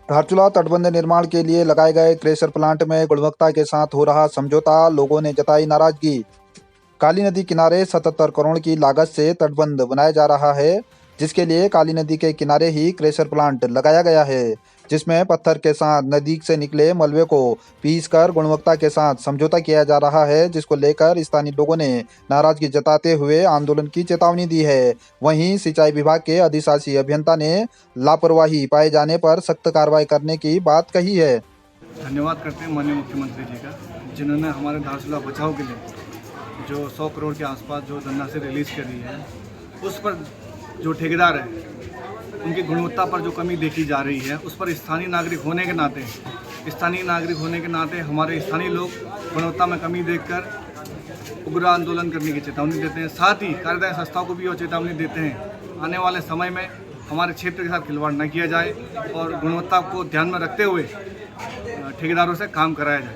धारचूला तटबंध निर्माण के लिए लगाए गए क्रेशर प्लांट में गुणवत्ता के साथ हो रहा समझौता, लोगों ने जताई नाराजगी। काली नदी किनारे 77 करोड़ की लागत से तटबंध बनाया जा रहा है, जिसके लिए काली नदी के किनारे ही क्रेशर प्लांट लगाया गया है, जिसमें पत्थर के साथ नदी से निकले मलबे को पीसकर गुणवत्ता के साथ समझौता किया जा रहा है, जिसको लेकर स्थानीय लोगों ने नाराजगी जताते हुए आंदोलन की चेतावनी दी है। वहीं सिंचाई विभाग के अधिशासी अभियंता ने लापरवाही पाए जाने पर सख्त कार्रवाई करने की बात कही है। धन्यवाद करते हैं माननीय मुख्यमंत्री जी का, जिन्होंने हमारे धारचूला बचाव के लिए जो 100 करोड़ के आसपास जो धनराशि रिलीज करी है, उस पर जो ठेकेदार हैं उनकी गुणवत्ता पर जो कमी देखी जा रही है, उस पर स्थानीय नागरिक होने के नाते हमारे स्थानीय लोग गुणवत्ता में कमी देखकर उग्र आंदोलन करने की चेतावनी देते हैं। साथ ही कार्यदायी संस्थाओं को भी वो चेतावनी देते हैं, आने वाले समय में हमारे क्षेत्र के साथ खिलवाड़ न किया जाए और गुणवत्ता को ध्यान में रखते हुए ठेकेदारों से काम कराया जाए।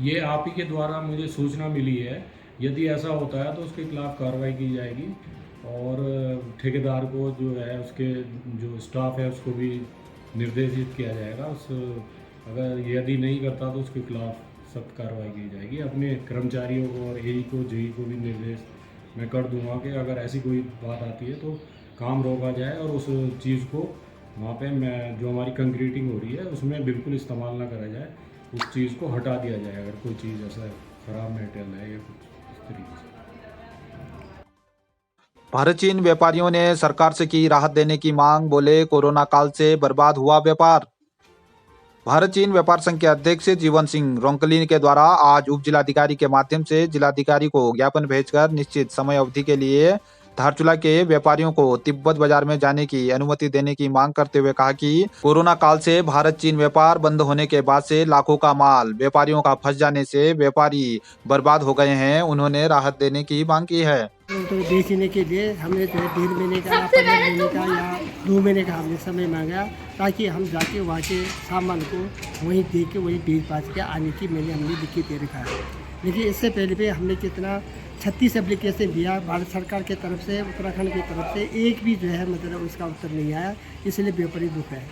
ये आप ही के द्वारा मुझे सूचना मिली है। यदि ऐसा होता है तो उसके खिलाफ कार्रवाई की जाएगी और ठेकेदार को जो है उसके जो स्टाफ है उसको भी निर्देशित किया जाएगा। अगर यदि नहीं करता तो उसके खिलाफ सख्त कार्रवाई की जाएगी। अपने कर्मचारियों को और एई को जेई को भी निर्देश मैं कर दूंगा कि अगर ऐसी कोई बात आती है तो काम रोका जाए और उस चीज़ को वहाँ पे जो हमारी कंक्रीटिंग हो रही है उसमें बिल्कुल इस्तेमाल ना करा जाए, उस चीज़ को हटा दिया जाए अगर कोई चीज़ ऐसा ख़राब मटेरियल है या कुछ इस तरीके से। भारत चीन व्यापारियों ने सरकार से की राहत देने की मांग, बोले कोरोना काल से बर्बाद हुआ व्यापार। भारत चीन व्यापार संघ के अध्यक्ष जीवन सिंह रोंकली के द्वारा आज उप जिलाधिकारी के माध्यम से जिलाधिकारी को ज्ञापन भेजकर निश्चित समय अवधि के लिए धारचूला के व्यापारियों को तिब्बत बाजार में जाने की अनुमति देने की मांग करते हुए कहा कि कोरोना काल से भारत चीन व्यापार बंद होने के बाद से लाखों का माल व्यापारियों का फंस जाने से व्यापारी बर्बाद हो गए हैं। उन्होंने राहत देने की मांग की है। तो बेचने के लिए हमने जो है 1.5 महीने का या 15 महीने का या 2 महीने का हमने समय मांगा, ताकि हम जाके वहाँ के सामान को वहीं दे के वहीं बेच बाच के आने की हमने लिखी दे रखा है। लेकिन इससे पहले भी हमने कितना 36 एप्लीकेशन दिया भारत सरकार के तरफ से, उत्तराखंड की तरफ से, एक भी जो है मतलब उसका उत्तर नहीं आया। इसलिए व्यापारी दुख है।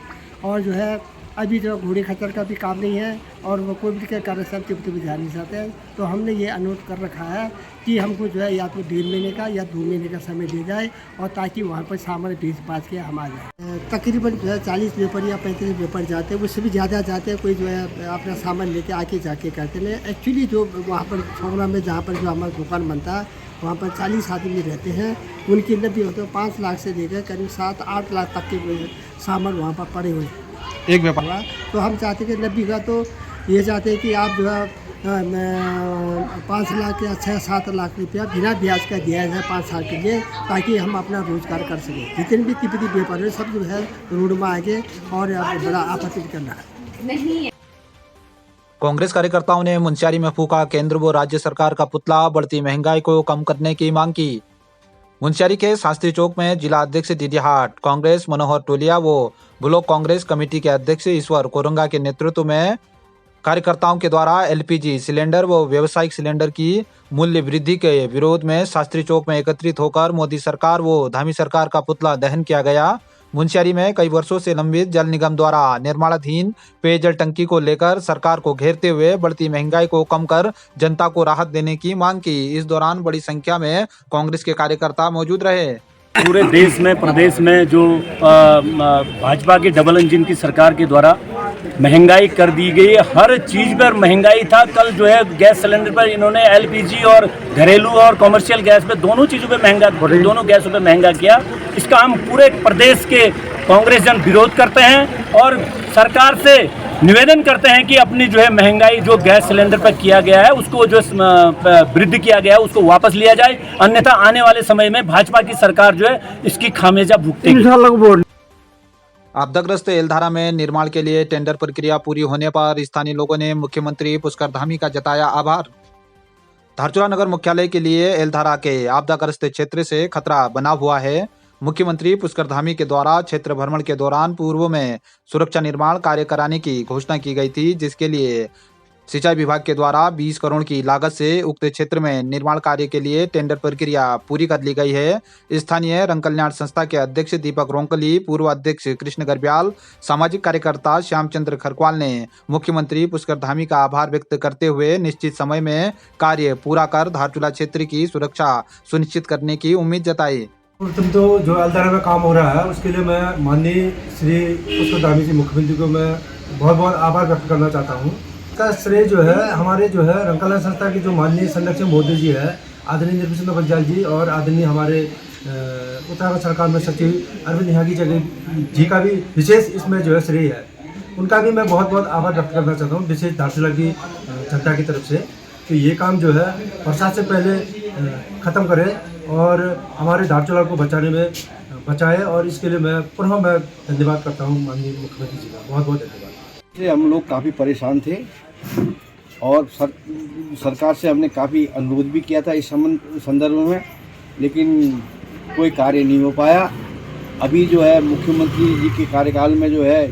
और जो है अभी जो घोड़े खच्चर का भी काम नहीं है और वो कोई भी कार्यस्थल तिब्बत भी जा नहीं सकते हैं। तो हमने ये अनुरोध कर रखा है कि हमको जो है या तो 1.5 महीने का या 2 महीने का समय दे जाए और ताकि वहाँ पर सामान बेच बाच के हम आ जाए। तकरीबन जो है 40 व्यापारी या 35 व्यापारी जाते हैं, उससे भी ज़्यादा जाते हैं। कोई जो है अपना सामान लेके आके जाके करते हैं। एक्चुअली जो वहाँ पर छोगड़ा में जहाँ पर जो हमारा दुकान बनता है वहाँ पर 40 आदमी रहते हैं। उनकी नब्बे होते हैं 5 लाख से लेकर करीब 7-8 लाख तक के सामान वहाँ पर पड़े हुए एक व्यापार। तो हम चाहते हैं कि नब्बे का तो ये चाहते हैं कि आप जो है 5 लाख या 6-7 लाख रुपया बिना ब्याज का दिया जाए 5 साल के लिए, ताकि हम अपना रोजगार कर सकें। जितने भी तिब्बती व्यापारी हैं सब जो है रोड में आगे और बड़ा आपत्ति करना है। कांग्रेस कार्यकर्ताओं ने मुंशियारी में फूका केंद्र व राज्य सरकार का पुतला, बढ़ती महंगाई को कम करने की मांग की। मुंशियारी के शास्त्री चौक में जिला अध्यक्ष दीदी हाट कांग्रेस मनोहर टोलिया व ब्लॉक कांग्रेस कमेटी के अध्यक्ष ईश्वर कोरंगा के नेतृत्व में कार्यकर्ताओं के द्वारा एलपीजी सिलेंडर व व्यावसायिक सिलेंडर की मूल्य वृद्धि के विरोध में शास्त्री चौक में एकत्रित होकर मोदी सरकार व धामी सरकार का पुतला दहन किया गया। मुंशियारी में कई वर्षों से लंबित जल निगम द्वारा निर्माणाधीन पेयजल टंकी को लेकर सरकार को घेरते हुए बढ़ती महंगाई को कम कर जनता को राहत देने की मांग की। इस दौरान बड़ी संख्या में कांग्रेस के कार्यकर्ता मौजूद रहे। पूरे देश में प्रदेश में जो भाजपा की डबल इंजन की सरकार के द्वारा महंगाई कर दी गई है, हर चीज़ पर महंगाई था। कल जो है गैस सिलेंडर पर इन्होंने एलपीजी और घरेलू और कमर्शियल गैस पे दोनों चीज़ों पे महंगा, दोनों गैसों पे महंगा किया। इसका हम पूरे प्रदेश के कांग्रेस जन विरोध करते हैं और सरकार से निवेदन करते हैं कि अपनी जो है महंगाई जो गैस सिलेंडर पर किया गया है उसको जो वृद्धि किया गया है उसको वापस लिया जाए, अन्यथा आने वाले समय में भाजपा की सरकार जो है इसकी खामियाजा भुगतेगी। आपदाग्रस्त एलधारा में निर्माण के लिए टेंडर प्रक्रिया पूरी होने पर स्थानीय लोगों ने मुख्यमंत्री पुष्कर धामी का जताया आभार। धारचूला नगर मुख्यालय के लिए एलधारा के आपदाग्रस्त क्षेत्र से खतरा बना हुआ है। मुख्यमंत्री पुष्कर धामी के द्वारा क्षेत्र भ्रमण के दौरान पूर्व में सुरक्षा निर्माण कार्य कराने की घोषणा की गई थी, जिसके लिए सिंचाई विभाग के द्वारा 20 करोड़ की लागत से उक्त क्षेत्र में निर्माण कार्य के लिए टेंडर प्रक्रिया पूरी कर ली गई है। स्थानीय रंग कल्याण संस्था के अध्यक्ष दीपक रोंकली, पूर्व अध्यक्ष कृष्ण गर्ब्याल, सामाजिक कार्यकर्ता श्यामचंद्र खरकवाल ने मुख्यमंत्री पुष्कर धामी का आभार व्यक्त करते हुए निश्चित समय में कार्य पूरा कर धारचूला क्षेत्र की सुरक्षा सुनिश्चित करने की उम्मीद जताई। तुम तो जो एल्दारा में काम हो रहा है उसके लिए मैं माननीय श्री पुष्कर धामी जी मुख्यमंत्री को मैं बहुत बहुत आभार व्यक्त करना चाहता हूँ। इसका श्रेय जो है हमारे जो है रंग कल्याण संस्था के जो माननीय संरक्षक महोदय जी है, आदरणीय निर्भय चंद्र बंजाल जी, और आदरणीय हमारे उत्तराखंड सरकार में सचिव अरविंद निहागी जी का भी विशेष इसमें जो है श्रेय है। उनका भी मैं बहुत बहुत आभार व्यक्त करना चाहता हूँ, विशेष धारचूला की जनता की तरफ से, कि ये काम जो है बरसात से पहले ख़त्म करें और हमारे धारचूला को बचाए, और इसके लिए मैं धन्यवाद करता हूँ माननीय मुख्यमंत्री जी का, बहुत बहुत धन्यवाद। हम लोग काफ़ी परेशान थे और सरकार से हमने काफ़ी अनुरोध भी किया था इस संदर्भ में, लेकिन कोई कार्य नहीं हो पाया। अभी जो है मुख्यमंत्री जी के कार्यकाल में जो है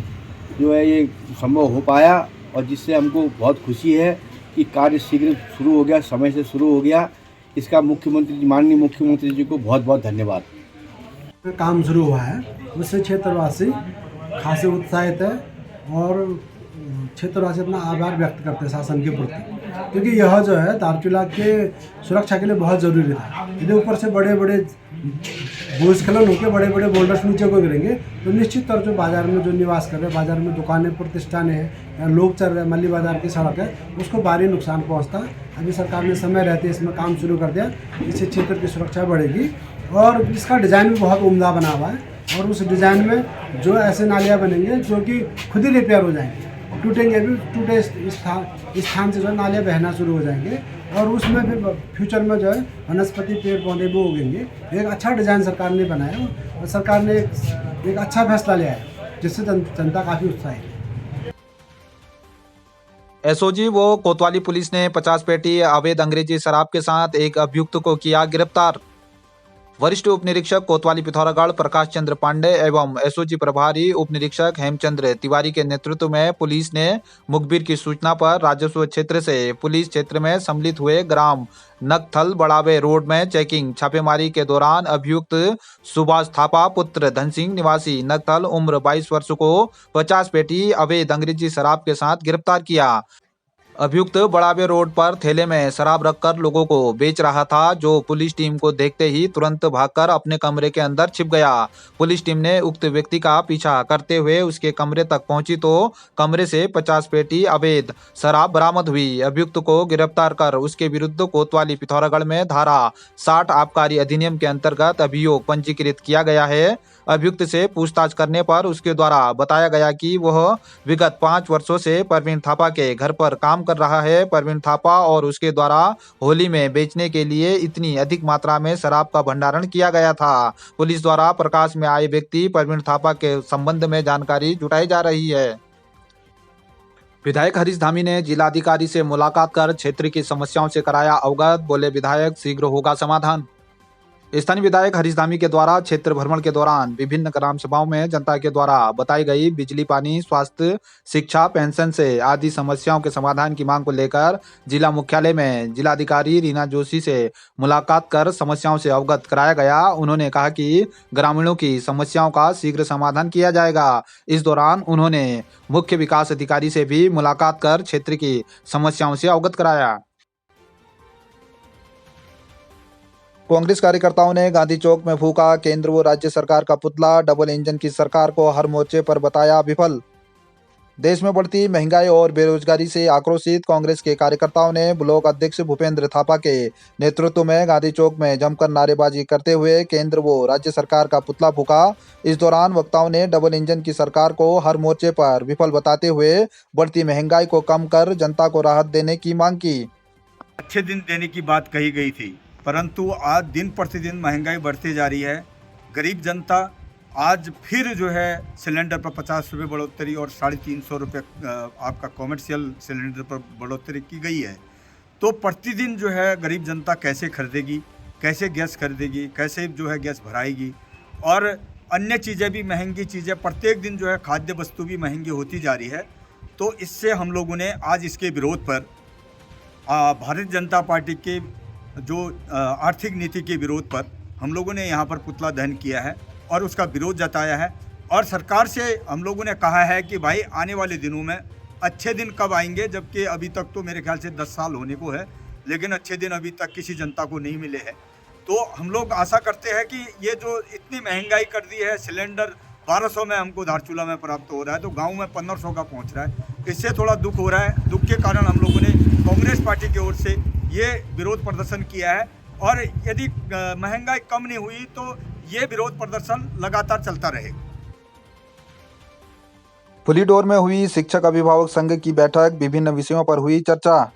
ये संभव हो पाया, और जिससे हमको बहुत खुशी है कि कार्य शीघ्र शुरू हो गया, समय से शुरू हो गया। इसका माननीय मुख्यमंत्री जी को बहुत बहुत धन्यवाद। काम शुरू हुआ है, उससे क्षेत्रवासी खासे उत्साहित है और क्षेत्रवासी अपना आभार व्यक्त करते हैं शासन के प्रति, क्योंकि यह जो है धारचूला के सुरक्षा के लिए बहुत ज़रूरी था। यदि ऊपर से बड़े बड़े भूस्खलन होकर बड़े बड़े बोल्डर्स नीचे को गिरेंगे तो निश्चित तौर से बाज़ार में जो निवास कर रहे हैं, बाज़ार में दुकानें प्रतिष्ठानें हैं या लोग चल रहे हैं, मल्ली बाज़ार की सड़क है, उसको भारी नुकसान पहुँचता है। अभी सरकार ने समय रहते इसमें काम शुरू कर दिया, इससे क्षेत्र की सुरक्षा बढ़ेगी। और इसका डिज़ाइन भी बहुत उम्दा बना हुआ है, और उस डिज़ाइन में जो ऐसे नालियाँ बनेंगे जो कि खुद ही रिपेयर हो जाएंगे, टूटेंगे भी, टूटे स्थान से जो है नालियाँ बहना शुरू हो जाएंगे, और उसमें फिर फ्यूचर में जो है वनस्पति पेड़ पौधे भी उगेंगे। एक अच्छा डिज़ाइन सरकार ने बनाया, और सरकार ने एक अच्छा फैसला लिया है, जिससे जनता काफ़ी उत्साहित है। एसओजी व कोतवाली पुलिस ने 50 पेटी अवैध अंग्रेजी शराब के साथ एक अभियुक्त को किया गिरफ्तार। वरिष्ठ उप निरीक्षक कोतवाली पिथौरागढ़ प्रकाश चंद्र पांडे एवं एसओजी प्रभारी उप निरीक्षक हेमचंद्र तिवारी के नेतृत्व में पुलिस ने मुखबिर की सूचना पर राजस्व क्षेत्र से पुलिस क्षेत्र में सम्मिलित हुए ग्राम नकथल बड़ावे रोड में चेकिंग छापेमारी के दौरान अभियुक्त सुभाष थापा पुत्र धनसिंह निवासी नकथल उम्र 22 वर्ष को 50 पेटी अवैध अंग्रेजी शराब के साथ गिरफ्तार किया। अभियुक्त बड़ावे रोड पर थैले में शराब रखकर लोगों को बेच रहा था, जो पुलिस टीम को देखते ही तुरंत भागकर अपने कमरे के अंदर छिप गया। पुलिस टीम ने उक्त व्यक्ति का पीछा करते हुए उसके कमरे तक पहुंची तो कमरे से 50 पेटी अवैध शराब बरामद हुई। अभियुक्त को गिरफ्तार कर उसके विरुद्ध कोतवाली पिथौरागढ़ में धारा 60 आबकारी अधिनियम के अंतर्गत अभियोग पंजीकृत किया गया है। अभियुक्त से पूछताछ करने पर उसके द्वारा बताया गया कि वह विगत 5 वर्षों से प्रवीण थापा के घर पर काम कर रहा है। प्रवीण थापा और उसके द्वारा होली में बेचने के लिए इतनी अधिक मात्रा में शराब का भंडारण किया गया था। पुलिस द्वारा प्रकाश में आए व्यक्ति प्रवीण थापा के संबंध में जानकारी जुटाई जा रही है। विधायक हरीश धामी ने जिलाधिकारी से मुलाकात कर क्षेत्र की समस्याओं से कराया अवगत। बोले विधायक शीघ्र होगा समाधान। स्थानीय विधायक हरीश धामी के द्वारा क्षेत्र भ्रमण के दौरान विभिन्न ग्राम सभाओं में जनता के द्वारा बताई गई बिजली, पानी, स्वास्थ्य, शिक्षा, पेंशन से आदि समस्याओं के समाधान की मांग को लेकर जिला मुख्यालय में जिलाधिकारी रीना जोशी से मुलाकात कर समस्याओं से अवगत कराया गया। उन्होंने कहा कि ग्रामीणों की समस्याओं का शीघ्र समाधान किया जाएगा। इस दौरान उन्होंने मुख्य विकास अधिकारी से भी मुलाकात कर क्षेत्र की समस्याओं से अवगत कराया। कांग्रेस कार्यकर्ताओं ने गांधी चौक में फूका केंद्र व राज्य सरकार का पुतला। डबल इंजन की सरकार को हर मोर्चे पर बताया विफल। देश में बढ़ती महंगाई और बेरोजगारी से आक्रोशित कांग्रेस के कार्यकर्ताओं ने ब्लॉक अध्यक्ष भूपेंद्र थापा के नेतृत्व में गांधी चौक में जमकर नारेबाजी करते हुए केंद्र व राज्य सरकार का पुतला फूका। इस दौरान वक्ताओं ने डबल इंजन की सरकार को हर मोर्चे पर विफल बताते हुए बढ़ती महंगाई को कम कर जनता को राहत देने की मांग की। अच्छे दिन देने की बात कही गई थी, परंतु आज दिन प्रतिदिन महंगाई बढ़ती जा रही है। गरीब जनता आज फिर जो है सिलेंडर पर 50 रुपये बढ़ोतरी और 350 रुपये आपका कॉमर्शियल सिलेंडर पर बढ़ोतरी की गई है। तो प्रतिदिन जो है गरीब जनता कैसे खरीदेगी, कैसे गैस खरीदेगी, कैसे जो है गैस भराएगी, और अन्य चीज़ें भी महंगी चीज़ें प्रत्येक दिन जो है खाद्य वस्तु भी महंगी होती जा रही है। तो इससे हम लोगों ने आज इसके विरोध पर भारतीय जनता पार्टी के जो आर्थिक नीति के विरोध पर हम लोगों ने यहाँ पर पुतला दहन किया है और उसका विरोध जताया है। और सरकार से हम लोगों ने कहा है कि भाई आने वाले दिनों में अच्छे दिन कब आएंगे, जबकि अभी तक तो मेरे ख्याल से 10 साल होने को है, लेकिन अच्छे दिन अभी तक किसी जनता को नहीं मिले हैं। तो हम लोग आशा करते हैं कि ये जो इतनी महंगाई कर दी है, सिलेंडर 1200 में हमको धारचूला में प्राप्त हो रहा है, तो गांव में 1500 का पहुंच रहा है। इससे थोड़ा दुख हो रहा है। दुख के कारण हम लोगों ने कांग्रेस पार्टी की ओर से ये विरोध प्रदर्शन किया है और यदि महंगाई कम नहीं हुई तो ये विरोध प्रदर्शन लगातार चलता रहेगा। फुलीडोर में हुई शिक्षक अभिभावक संघ की बैठक, विभिन्न विषयों पर हुई चर्चा।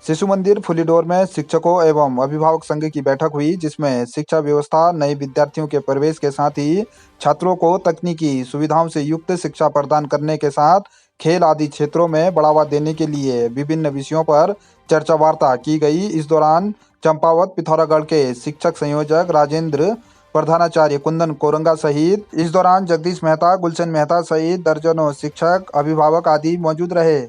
शिशु मंदिर फुलीडोर में शिक्षकों एवं अभिभावक संघ की बैठक हुई, जिसमें शिक्षा व्यवस्था, नए विद्यार्थियों के प्रवेश के साथ ही छात्रों को तकनीकी सुविधाओं से युक्त शिक्षा प्रदान करने के साथ खेल आदि क्षेत्रों में बढ़ावा देने के लिए विभिन्न विषयों पर चर्चा वार्ता की गई। इस दौरान चंपावत पिथौरागढ़ के शिक्षक संयोजक राजेंद्र, प्रधानाचार्य कुंदन कोरंगा सहित इस दौरान जगदीश मेहता, गुलशन मेहता सहित दर्जनों शिक्षक, अभिभावक आदि मौजूद रहे।